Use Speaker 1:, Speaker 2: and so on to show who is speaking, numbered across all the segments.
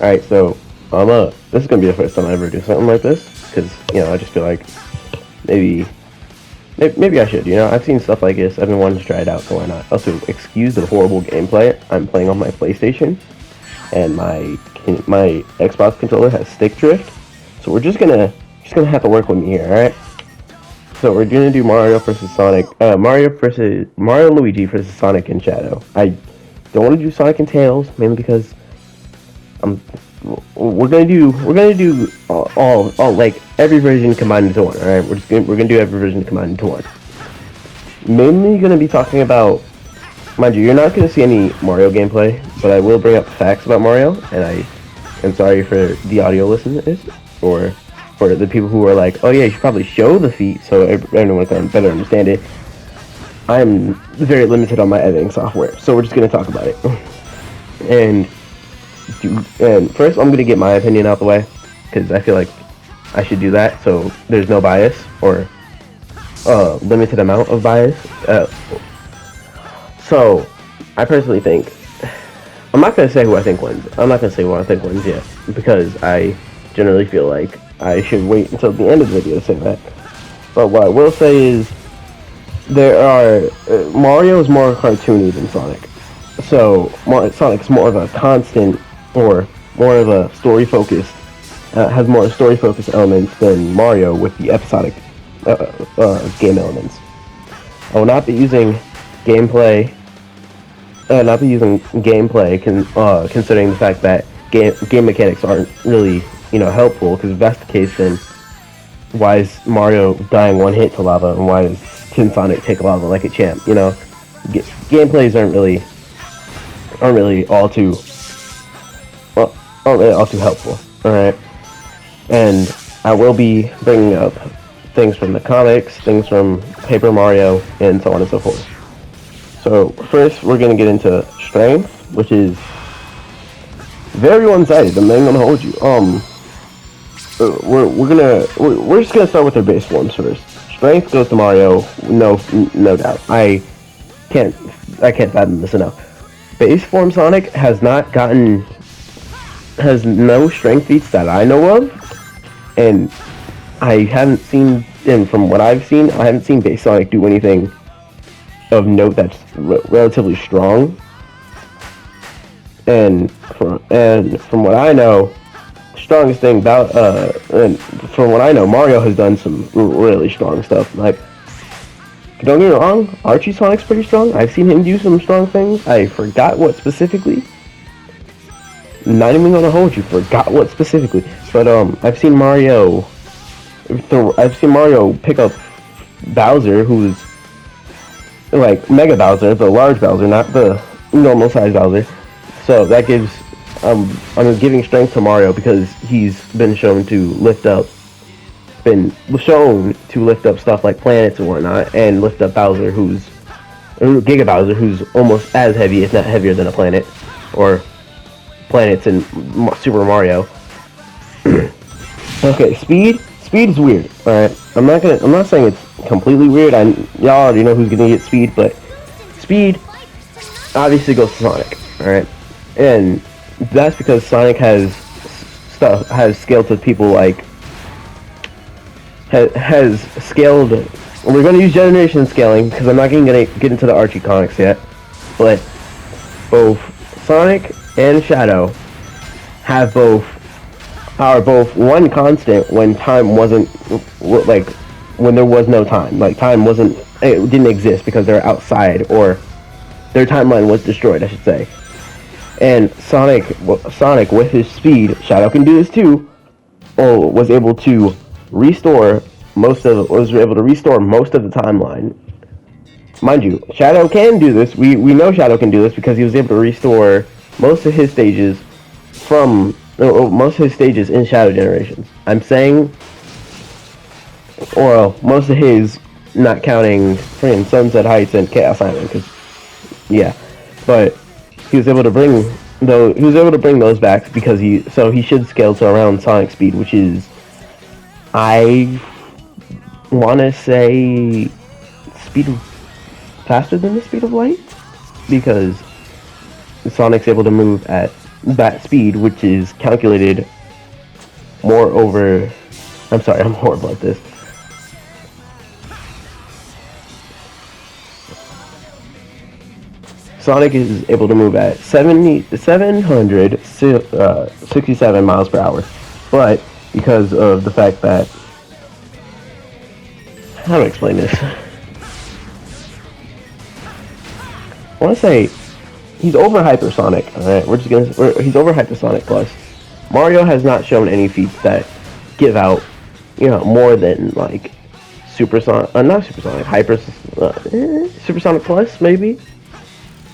Speaker 1: Alright, so this is gonna be the first time I ever do something like this, because I just feel like maybe maybe I should. I've seen stuff like this. I've been wanting to try it out, so why not? Also, excuse the horrible gameplay. I'm playing on my PlayStation, and my Xbox controller has stick drift, so we're just gonna have to work with me here. All right. So we're gonna do Mario versus Sonic, Mario Luigi versus Sonic and Shadow. I don't want to do Sonic and Tails mainly because we're gonna do all like every version combined into one. All right, we're gonna do every version combined into one. Mainly gonna be talking about, mind you, you're not gonna see any Mario gameplay, but I will bring up facts about Mario, and I am sorry for the audio listeners or for the people who are like, oh yeah, you should probably show the feat so everyone can better understand it. I'm very limited on my editing software, so we're just gonna talk about it. And first, I'm gonna get my opinion out the way because I feel like I should do that, so there's no bias or limited amount of bias. So, I personally think I'm not gonna say who I think wins. I'm not gonna say who I think wins yet because I generally feel like I should wait until the end of the video to say that. But what I will say is Mario is more cartoony than Sonic. So Sonic's more of a constant or more of a story focused, has more story focused elements than Mario with the episodic game elements. I will not be using gameplay. Considering the fact that game mechanics aren't really helpful. Because if that's the case, then why is Mario dying one hit to lava, and why can Sonic take lava like a champ? Gameplays aren't really all too helpful. All right, and I will be bringing up things from the comics, things from Paper Mario, and so on and so forth. So first, we're gonna get into strength, which is very one-sided. I'm not gonna hold you. We're just gonna start with their base forms first. Strength goes to Mario, no doubt. I can't fathom this enough. Base form Sonic has no strength feats that I know of, and I haven't seen. And from what I've seen, I haven't seen base Sonic do anything of note that's relatively strong. And from what I know, strongest thing about and from what I know, Mario has done some really strong stuff. Like, don't get me wrong, Archie Sonic's pretty strong. I've seen him do some strong things. I forgot what specifically. Not even gonna hold you. Forgot what specifically. But I've seen Mario pick up Bowser, who's like Mega Bowser, the large Bowser, not the normal size Bowser. So that gives I'm giving strength to Mario because he's been shown to lift up stuff like planets and whatnot, and lift up Bowser, who's Giga Bowser, who's almost as heavy, if not heavier, than a planet or planets in Super Mario. Okay, speed is weird. All right, I'm not saying it's completely weird. Y'all already know who's gonna get speed, but speed obviously goes to Sonic. All right, and that's because Sonic has scaled to people like has scaled. We're going to use generation scaling because I'm not going to get into the Archie comics yet, but both Sonic and Shadow are both one constant when time wasn't, like, when there was no time. Like, it didn't exist because they're outside, or their timeline was destroyed, I should say. And Sonic with his speed, Shadow can do this too, was able to restore most of the timeline. Mind you, Shadow can do this. We know Shadow can do this because he was able to restore most of his stages in Shadow Generations. I'm saying, or most of his, not counting freaking Sunset Heights and Chaos Island, because but he was able to bring those back because he should scale to around Sonic speed, which is, I want to say, speed faster than the speed of light, because Sonic's able to move at that speed, which is calculated more over. I'm sorry, I'm horrible at this. Sonic is able to move at 767 miles per hour, but because of the fact that, how do I explain this? I want to say he's over hypersonic. All right, he's over hypersonic plus. Mario has not shown any feats that give out, more than like supersonic, not supersonic, supersonic plus maybe.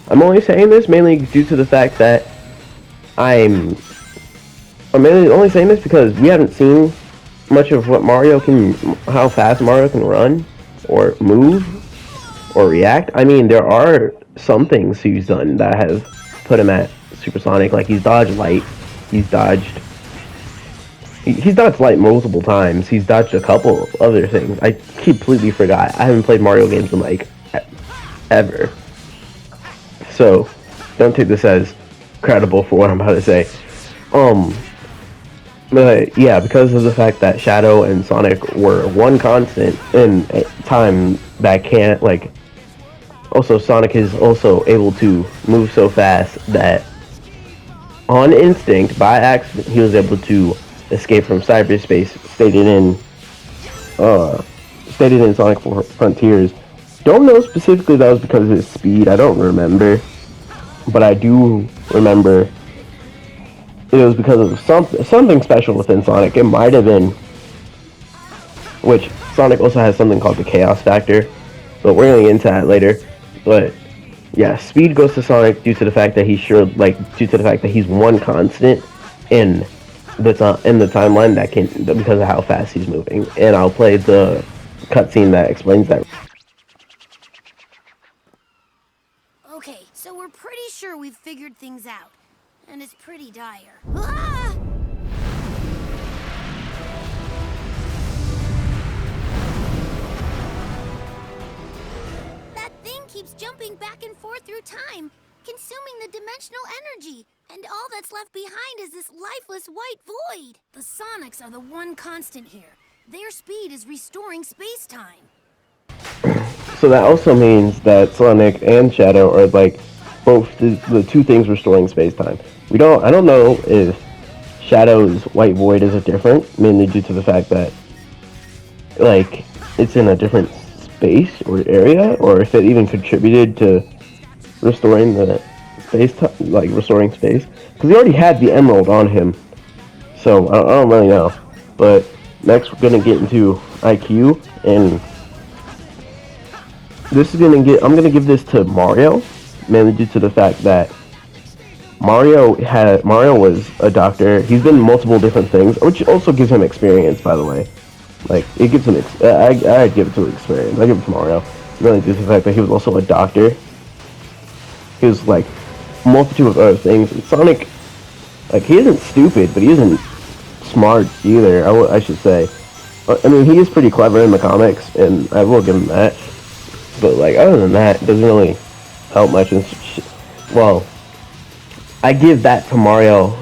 Speaker 1: I'm only saying this mainly due to the fact that I'm mainly only saying this because we haven't seen much of what how fast Mario can run, or move, or react. I mean, there are some things he's done that have put him at supersonic, like he's dodged light, he's dodged light multiple times, he's dodged a couple other things. I completely forgot. I haven't played Mario games in like ever. So, don't take this as credible for what I'm about to say. But yeah, because of the fact that Shadow and Sonic were one constant in time that can't, like, also Sonic is also able to move so fast that on instinct, by accident, he was able to escape from cyberspace, stated in Sonic Frontiers. Don't know specifically that was because of his speed, I don't remember. But I do remember it was because of something special within Sonic. It might have been, which Sonic also has something called the Chaos Factor, but we're going to get into that later. But yeah, speed goes to Sonic due to the fact that he's one constant in the timeline because of how fast he's moving. And I'll play the cutscene that explains that.
Speaker 2: Okay, so we're pretty sure we've figured things out. And it's pretty dire. Ah! That thing keeps jumping back and forth through time, consuming the dimensional energy. And all that's left behind is this lifeless white void. The Sonics are the one constant here. Their speed is restoring space-time.
Speaker 1: So that also means that Sonic and Shadow are like both the two things restoring space-time. I don't know if Shadow's white void is different, mainly due to the fact that, like, it's in a different space or area, or if it even contributed to restoring the restoring space. Because he already had the emerald on him, so I don't really know. But next we're gonna get into IQ, and I'm gonna give this to Mario, mainly due to the fact that Mario was a doctor. He's been multiple different things, which also gives him experience, by the way. Like, it gives him I'd give it to experience. I give it to Mario, mainly due to the fact that he was also a doctor. He was like a multitude of other things. And Sonic, like, he isn't stupid, but he isn't smart either, I should say. I mean, he is pretty clever in the comics, and I will give him that. But, like, other than that, it doesn't really help much. Well, I give that to Mario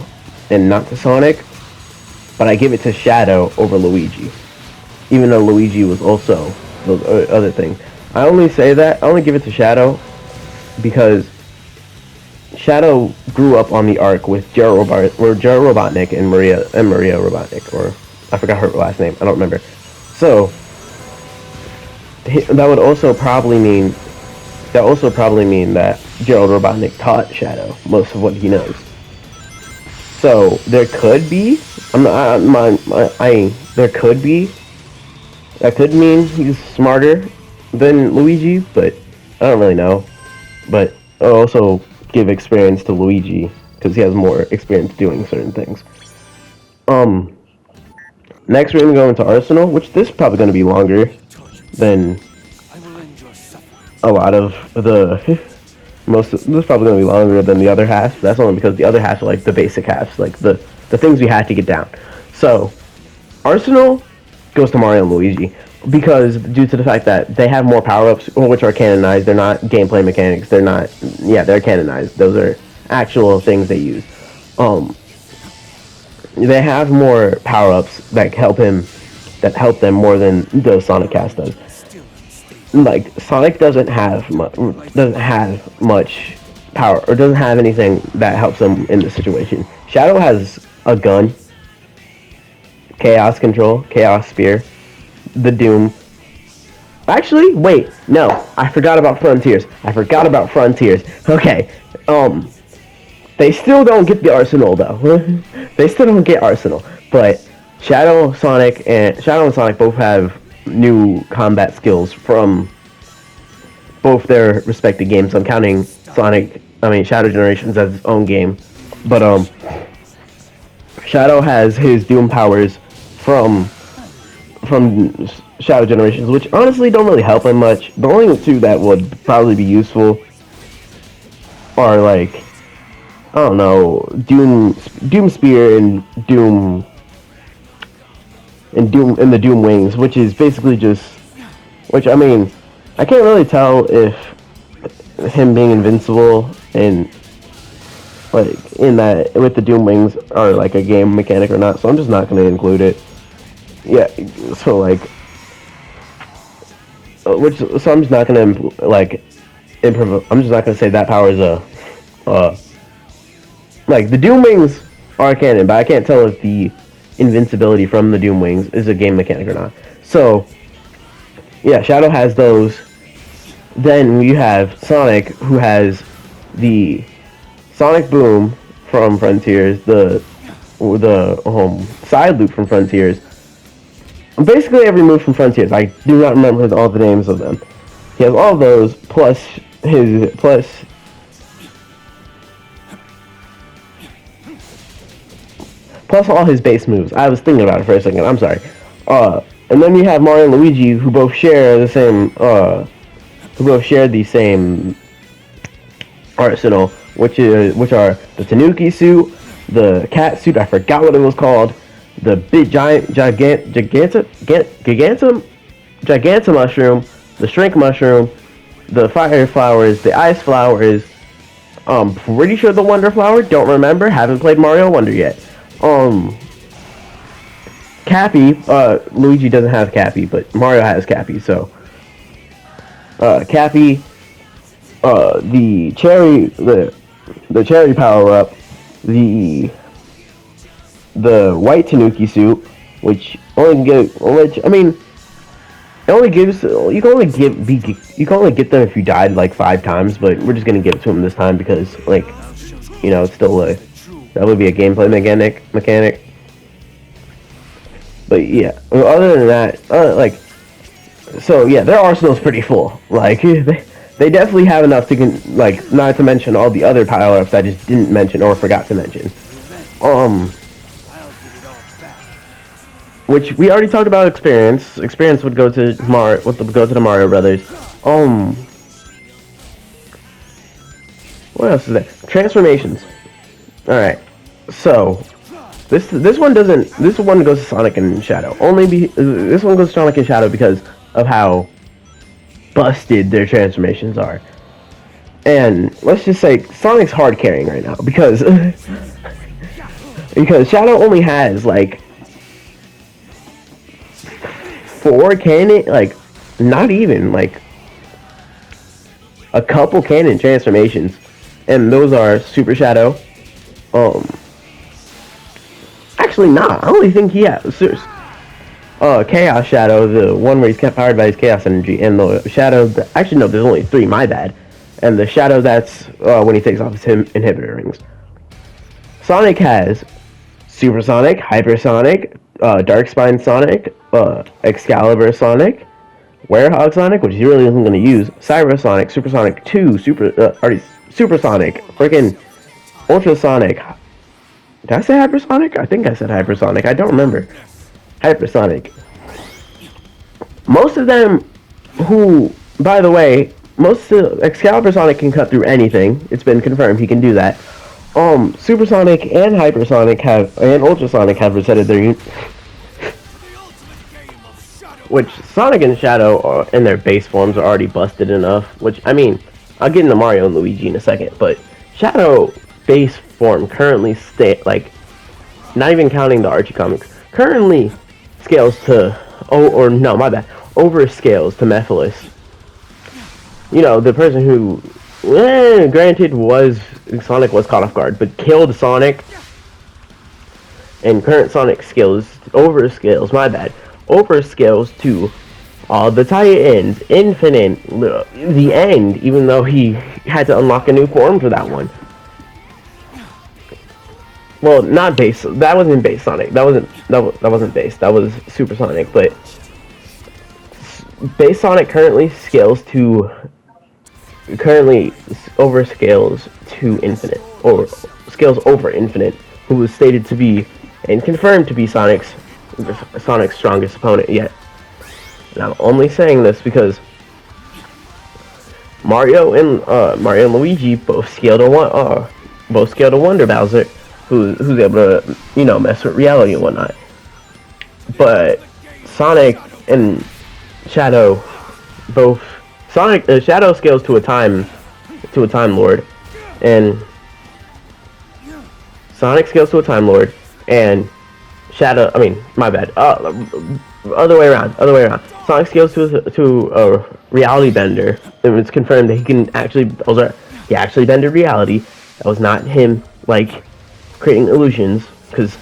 Speaker 1: and not to Sonic, but I give it to Shadow over Luigi. Even though Luigi was also those other things. I only give it to Shadow because Shadow grew up on the Ark with Gerald Robotnik and Maria Robotnik, or I forgot her last name, I don't remember. So that would also probably mean that Gerald Robotnik taught Shadow most of what he knows. So there could be, that could mean he's smarter than Luigi, but I don't really know. But I'll also give experience to Luigi because he has more experience doing certain things. Next we're gonna go into Arsenal, which this is probably gonna be longer than a lot of the this is probably gonna be longer than the other half. That's only because the other halves are like the basic halves, like the things we had to get down. So Arsenal goes to Mario and Luigi because due to the fact that they have more power-ups, which are canonized. They're not gameplay mechanics. They're canonized. Those are actual things they use. um, they have more power-ups that help them more than the Sonic cast does. Like Sonic doesn't have much power, or doesn't have anything that helps him in this situation. Shadow has a gun, Chaos Control, Chaos Spear, the Doom. Actually, wait, no, I forgot about Frontiers. Okay, they still don't get the Arsenal though. They still don't get Arsenal, but Shadow and Sonic both have new combat skills from both their respective games. I'm counting Shadow Generations as its own game, but Shadow has his Doom powers from Shadow Generations, which honestly don't really help him much. The only two that would probably be useful are like, I don't know, Doom Spear and the Doom Wings, which is basically I can't really tell if him being invincible and like in that with the Doom Wings are like a game mechanic or not, so I'm just not going to include it. Yeah, so like, I'm just not going to like improv. I'm just not going to say that power is like the Doom Wings are canon, but I can't tell if the invincibility from the Doom Wings is a game mechanic or not. So yeah, Shadow has those. Then we have Sonic, who has the Sonic Boom from Frontiers, the side loop from Frontiers. Basically every move from Frontiers. I do not remember all the names of them. He has all of those plus all his base moves. I was thinking about it for a second. I'm sorry. And then you have Mario and Luigi, who both share the same arsenal, which are the Tanuki suit, the cat suit. I forgot what it was called. The big Giganta mushroom, the Shrink mushroom, the fire flowers, the ice flowers. Pretty sure the Wonder Flower. Don't remember. Haven't played Mario Wonder yet. Cappy. Luigi doesn't have Cappy, but Mario has Cappy. So, Cappy. The cherry power up. The white Tanuki suit, which only get, you can only get them if you died like 5 times, but we're just gonna give it to him this time because it's still that would be a gameplay mechanic. But yeah, other than that, so yeah, their arsenal's pretty full. Like they definitely have enough to not to mention all the other power-ups I just didn't mention or forgot to mention. Which we already talked about experience. Experience would go to the Mario Brothers. What else is there? Transformations. All right. So this one goes to Sonic and Shadow. This one goes to Sonic and Shadow because of how busted their transformations are. And let's just say Sonic's hard carrying right now because Shadow only has like 4 cannon, like not even like a couple cannon transformations, and those are Super Shadow. Actually, not. I only think he has Chaos Shadow, the one where he's powered by his Chaos Energy, and the Shadow. Actually, no, there's only 3. My bad. And the Shadow that's when he takes off his inhibitor rings. Sonic has Super Sonic, Hyper Sonic, Dark Spine Sonic, Excalibur Sonic, Werehog Sonic, which he really isn't going to use, Cyber Sonic, Super Sonic 2, Super Sonic, freaking Ultra Sonic. Did I say Hypersonic? I think I said Hypersonic. I don't remember. Hypersonic. Most of them who, by the way, Excalibur Sonic can cut through anything. It's been confirmed he can do that. Super Sonic and Hypersonic and Ultra Sonic have resetted their which Sonic and Shadow in their base forms are already busted enough. Which, I'll get into Mario and Luigi in a second, but Shadow base form currently not even counting the Archie comics, currently scales to, overscales to Mephiles. You know, the person who, granted, Sonic was caught off guard, but killed Sonic, and current Sonic skills overscales to all the Titans, Infinite, the End, even though he had to unlock a new form for that one. Well, not base. That wasn't base Sonic. That wasn't base. That was Super Sonic. But base Sonic currently overscales to Infinite, or scales over Infinite, who was stated to be and confirmed to be Sonic's strongest opponent yet. And I'm only saying this because Mario and Luigi both scaled to Wonder Bowser, who's able to, you know, mess with reality and whatnot. But Sonic and Shadow both Shadow scales to a Time Lord, and Sonic scales to a Time Lord, and Shadow. I mean, my bad. Other way around. Sonic scales to a reality bender. It's confirmed that he actually bended reality. That was not him like creating illusions, because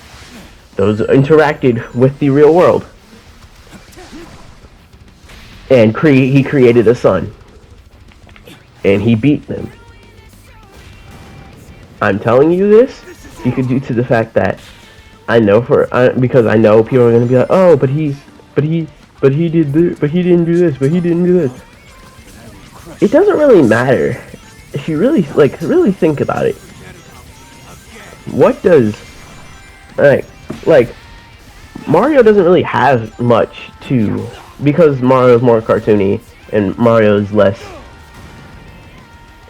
Speaker 1: those interacted with the real world. And he created a sun, and he beat them. I'm telling you this due to the fact that because I know people are going to be like, oh, but he did this, but he didn't do this, but he didn't do this. It doesn't really matter if you really think about it. What does Mario doesn't really have much to, because Mario's more cartoony and Mario's less.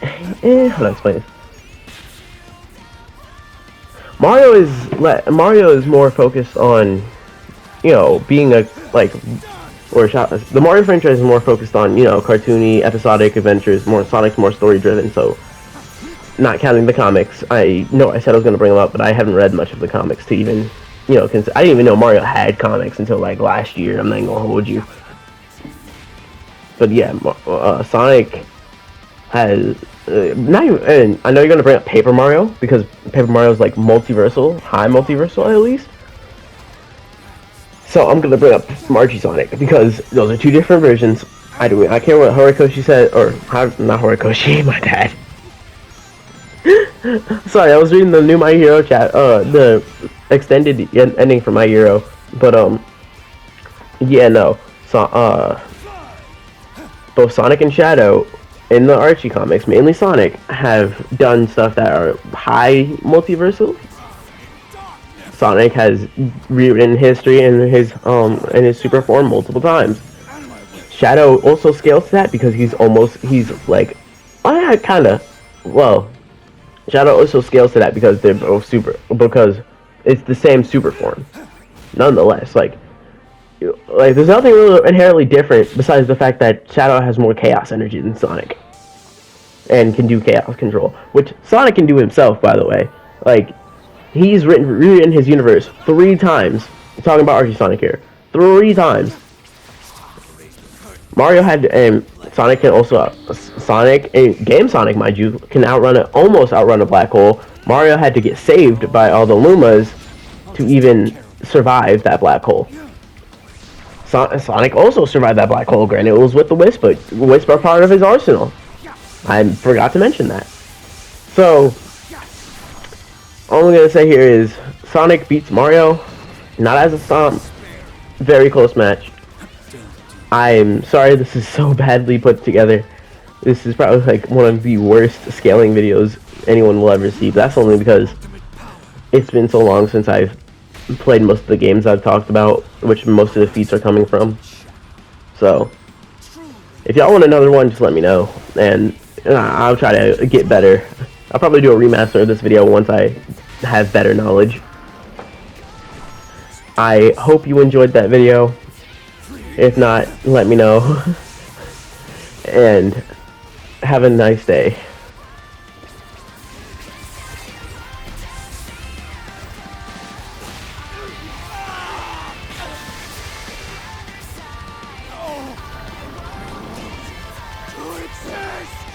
Speaker 1: How do I explain this? Mario is more focused on, you know, being the Mario franchise is more focused on, you know, cartoony, episodic adventures. Sonic's more story driven. So, not counting the comics, I know I said I was going to bring them up, but I haven't read much of the comics to even, you know, I didn't even know Mario had comics until like last year. I'm not going to hold you. But yeah, Sonic has not even, and I know you're going to bring up Paper Mario, because Paper Mario is like high multiversal at least. So I'm going to bring up Archie Sonic, because those are two different versions. I care what Horikoshi said, not Horikoshi, my dad. Sorry, I was reading the new My Hero chat, the extended ending for My Hero, but yeah, no. So both Sonic and Shadow in the Archie comics, mainly Sonic, have done stuff that are high multiversal. Sonic has rewritten history in his super form multiple times. Shadow also scales to that because Shadow also scales to that because they're both because it's the same super form. Nonetheless, there's nothing really inherently different besides the fact that Shadow has more chaos energy than Sonic, and can do chaos control, which Sonic can do himself, by the way. He's rewritten his universe 3 times. I'm talking about Archie Sonic here. 3 times. Mario and Sonic can also Game Sonic, mind you, can almost outrun a black hole. Mario had to get saved by all the Lumas to even survive that black hole. Sonic also survived that black hole. Granted, it was with the Wisp, but Wisp are part of his arsenal. I forgot to mention that. So, all I'm gonna say here is Sonic beats Mario, not as a very close match. I'm sorry this is so badly put together. This is probably one of the worst scaling videos anyone will ever see. But that's only because it's been so long since I've played most of the games I've talked about, which most of the feats are coming from. So, if y'all want another one, just let me know, and I'll try to get better. I'll probably do a remaster of this video once I have better knowledge. I hope you enjoyed that video. If not, let me know. And have a nice day.
Speaker 3: exist!